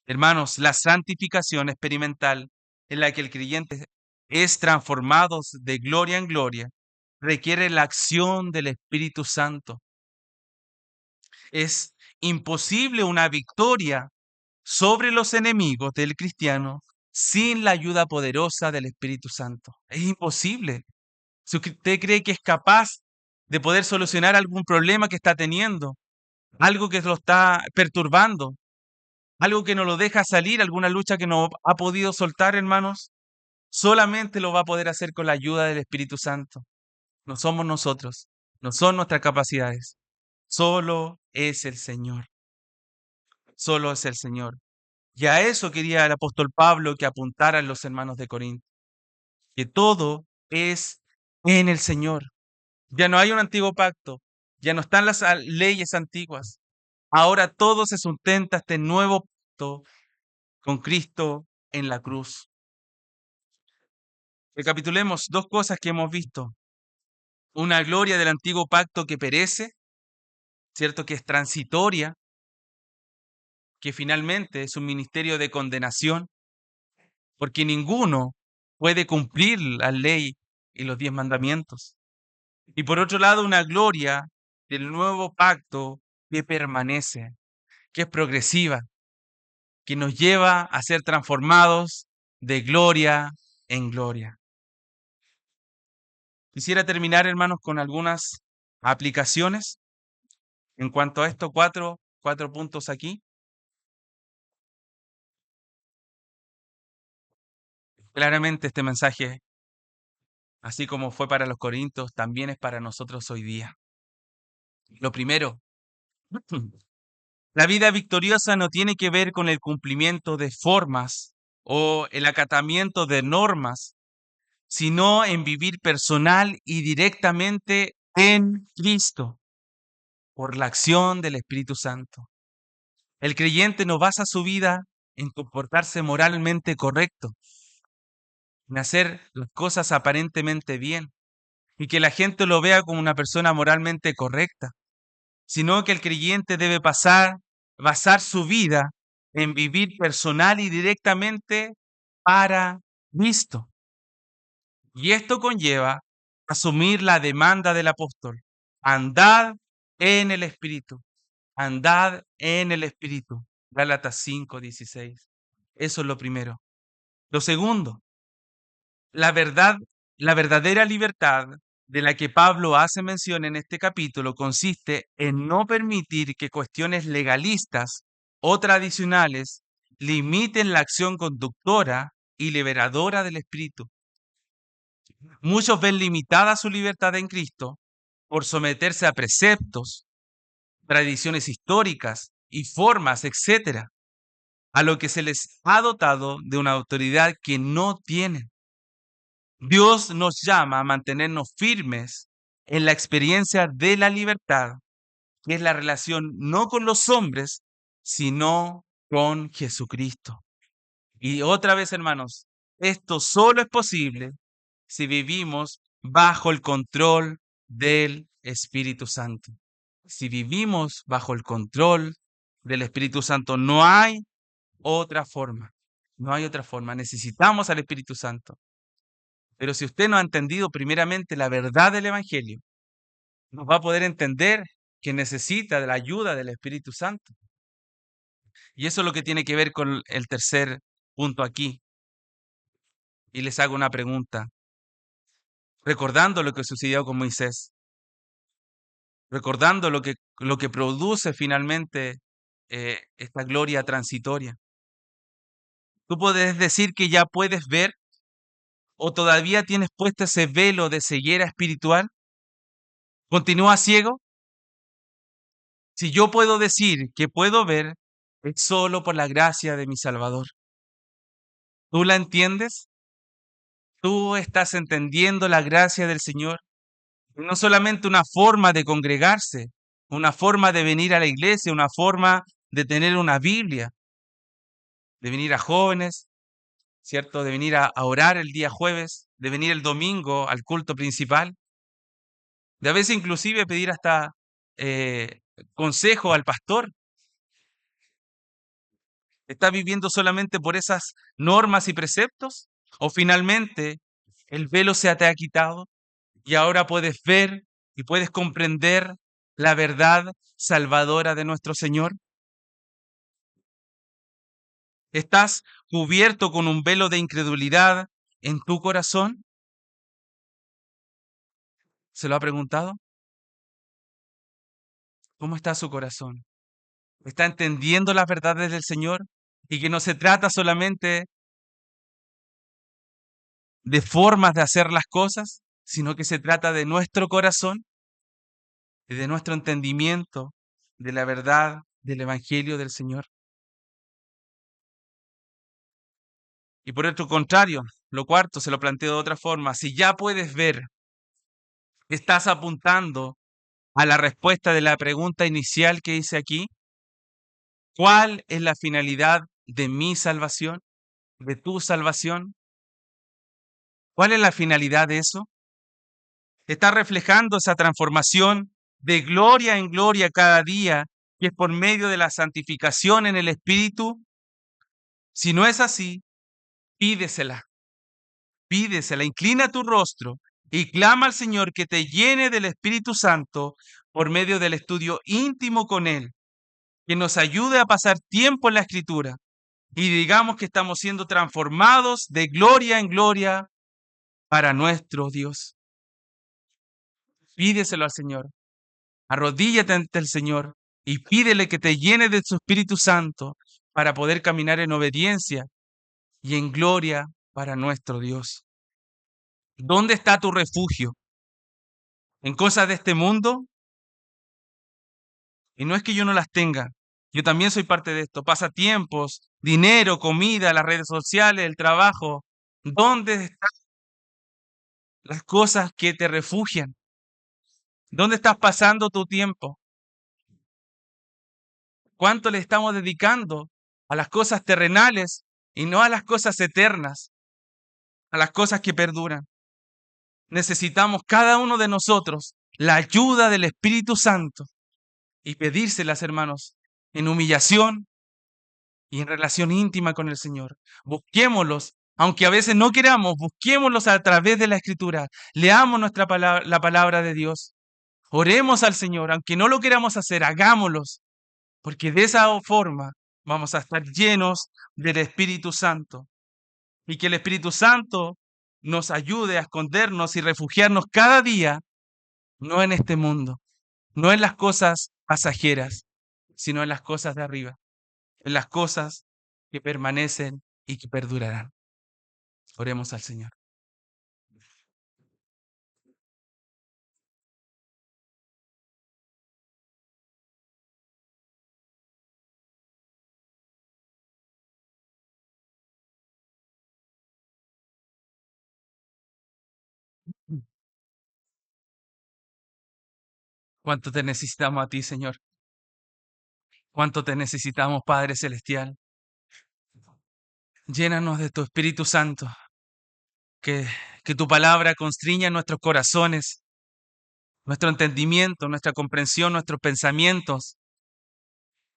Speaker 1: Hermanos, la santificación experimental en la que el creyente es transformado de gloria en gloria requiere la acción del Espíritu Santo. Es imposible una victoria sobre los enemigos del cristiano sin la ayuda poderosa del Espíritu Santo. Es imposible. Si usted cree que es capaz de poder solucionar algún problema que está teniendo, algo que lo está perturbando, algo que no lo deja salir, alguna lucha que no ha podido soltar, hermanos, solamente lo va a poder hacer con la ayuda del Espíritu Santo. No somos nosotros, no son nuestras capacidades, solo es el Señor, solo es el Señor. Y a eso quería el apóstol Pablo que apuntaran los hermanos de Corinto, que todo es en el Señor. Ya no hay un antiguo pacto, ya no están las leyes antiguas. Ahora todo se sustenta este nuevo pacto con Cristo en la cruz. Recapitulemos dos cosas que hemos visto. Una gloria del antiguo pacto que perece, ¿cierto? Que es transitoria, que finalmente es un ministerio de condenación, porque ninguno puede cumplir la ley y los 10 mandamientos. Y por otro lado, una gloria del nuevo pacto que permanece, que es progresiva, que nos lleva a ser transformados de gloria en gloria. Quisiera terminar, hermanos, con algunas aplicaciones en cuanto a estos cuatro puntos aquí. Claramente este mensaje, así como fue para los corintios, también es para nosotros hoy día. Lo primero, la vida victoriosa no tiene que ver con el cumplimiento de formas o el acatamiento de normas, sino en vivir personal y directamente en Cristo por la acción del Espíritu Santo. El creyente no basa su vida en comportarse moralmente correcto, en hacer las cosas aparentemente bien y que la gente lo vea como una persona moralmente correcta, sino que el creyente debe basar su vida en vivir personal y directamente para Cristo. Y esto conlleva asumir la demanda del apóstol. Andad en el Espíritu. Andad en el Espíritu. Gálatas 5:16. Eso es lo primero. Lo segundo, la verdad, la verdadera libertad de la que Pablo hace mención en este capítulo consiste en no permitir que cuestiones legalistas o tradicionales limiten la acción conductora y liberadora del Espíritu. Muchos ven limitada su libertad en Cristo por someterse a preceptos, tradiciones históricas y formas, etcétera, a lo que se les ha dotado de una autoridad que no tienen. Dios nos llama a mantenernos firmes en la experiencia de la libertad, que es la relación no con los hombres, sino con Jesucristo. Y otra vez, hermanos, esto solo es posible si vivimos bajo el control del Espíritu Santo. Si vivimos bajo el control del Espíritu Santo, no hay otra forma. No hay otra forma. Necesitamos al Espíritu Santo. Pero si usted no ha entendido primeramente la verdad del Evangelio, no va a poder entender que necesita de la ayuda del Espíritu Santo. Y eso es lo que tiene que ver con el tercer punto aquí. Y les hago una pregunta. Recordando lo que sucedió con Moisés, recordando lo que produce finalmente esta gloria transitoria. ¿Tú puedes decir que ya puedes ver o todavía tienes puesto ese velo de ceguera espiritual? ¿Continúas ciego? Si yo puedo decir que puedo ver, es solo por la gracia de mi Salvador. ¿Tú la entiendes? ¿Tú estás entendiendo la gracia del Señor? No solamente una forma de congregarse, una forma de venir a la iglesia, una forma de tener una Biblia, de venir a jóvenes, ¿cierto? De venir a orar el día jueves, de venir el domingo al culto principal, de a veces inclusive pedir hasta eh, consejo al pastor. ¿Estás viviendo solamente por esas normas y preceptos? ¿O finalmente el velo se te ha quitado y ahora puedes ver y puedes comprender la verdad salvadora de nuestro Señor? ¿Estás cubierto con un velo de incredulidad en tu corazón? ¿Se lo ha preguntado? ¿Cómo está su corazón? ¿Está entendiendo las verdades del Señor? Y que no se trata solamente de formas de hacer las cosas, sino que se trata de nuestro corazón y de nuestro entendimiento de la verdad del Evangelio del Señor. Y por el contrario, lo cuarto se lo planteo de otra forma. Si ya puedes ver, estás apuntando a la respuesta de la pregunta inicial que hice aquí. ¿Cuál es la finalidad de mi salvación, de tu salvación? ¿Cuál es la finalidad de eso? ¿Está reflejando esa transformación de gloria en gloria cada día, que es por medio de la santificación en el Espíritu? Si no es así, pídesela, pídesela, inclina tu rostro y clama al Señor que te llene del Espíritu Santo por medio del estudio íntimo con Él, que nos ayude a pasar tiempo en la Escritura y digamos que estamos siendo transformados de gloria en gloria para nuestro Dios. Pídeselo al Señor. Arrodíllate ante el Señor y pídele que te llene de su Espíritu Santo para poder caminar en obediencia y en gloria para nuestro Dios. ¿Dónde está tu refugio? ¿En cosas de este mundo? Y no es que yo no las tenga. Yo también soy parte de esto. Pasatiempos, dinero, comida, las redes sociales, el trabajo. ¿Dónde están las cosas que te refugian? ¿Dónde estás pasando tu tiempo? ¿Cuánto le estamos dedicando a las cosas terrenales y no a las cosas eternas, a las cosas que perduran? Necesitamos cada uno de nosotros la ayuda del Espíritu Santo y pedírselas, hermanos, en humillación y en relación íntima con el Señor. Busquémoslos, aunque a veces no queramos, busquémoslos a través de la Escritura. Leamos nuestra palabra, la palabra de Dios. Oremos al Señor, aunque no lo queramos hacer, hagámoslos, porque de esa forma vamos a estar llenos del Espíritu Santo y que el Espíritu Santo nos ayude a escondernos y refugiarnos cada día, no en este mundo, no en las cosas pasajeras, sino en las cosas de arriba, en las cosas que permanecen y que perdurarán. Oremos al Señor. ¿Cuánto te necesitamos a ti, Señor? ¿Cuánto te necesitamos, Padre Celestial? Llénanos de tu Espíritu Santo, que Que tu palabra constriña nuestros corazones, nuestro entendimiento, nuestra comprensión, nuestros pensamientos,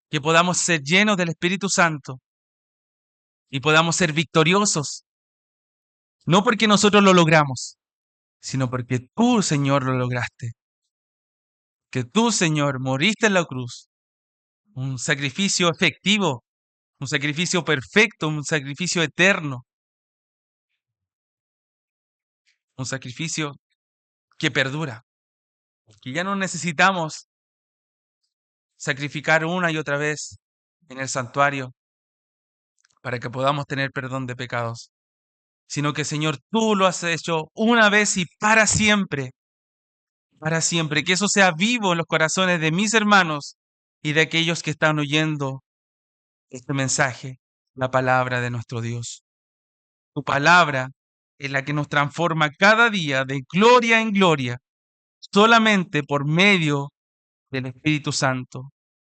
Speaker 1: que podamos ser llenos del Espíritu Santo y podamos ser victoriosos, no porque nosotros lo logramos, sino porque tú, Señor, lo lograste. Que tú, Señor, moriste en la cruz, un sacrificio efectivo, un sacrificio perfecto, un sacrificio eterno, un sacrificio que perdura, que ya no necesitamos sacrificar una y otra vez en el santuario para que podamos tener perdón de pecados, sino que, Señor, tú lo has hecho una vez y para siempre, que eso sea vivo en los corazones de mis hermanos y de aquellos que están oyendo este mensaje, la palabra de nuestro Dios. Tu palabra es la que nos transforma cada día de gloria en gloria, solamente por medio del Espíritu Santo.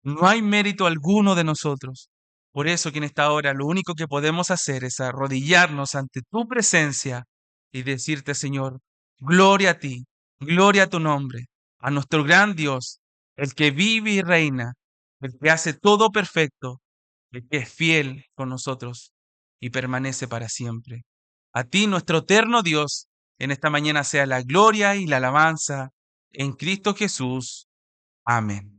Speaker 1: No hay mérito alguno de nosotros. Por eso que en esta hora lo único que podemos hacer es arrodillarnos ante tu presencia y decirte, Señor, gloria a ti, gloria a tu nombre, a nuestro gran Dios, el que vive y reina, el que hace todo perfecto, el que es fiel con nosotros y permanece para siempre. A ti, nuestro eterno Dios, en esta mañana sea la gloria y la alabanza en Cristo Jesús. Amén.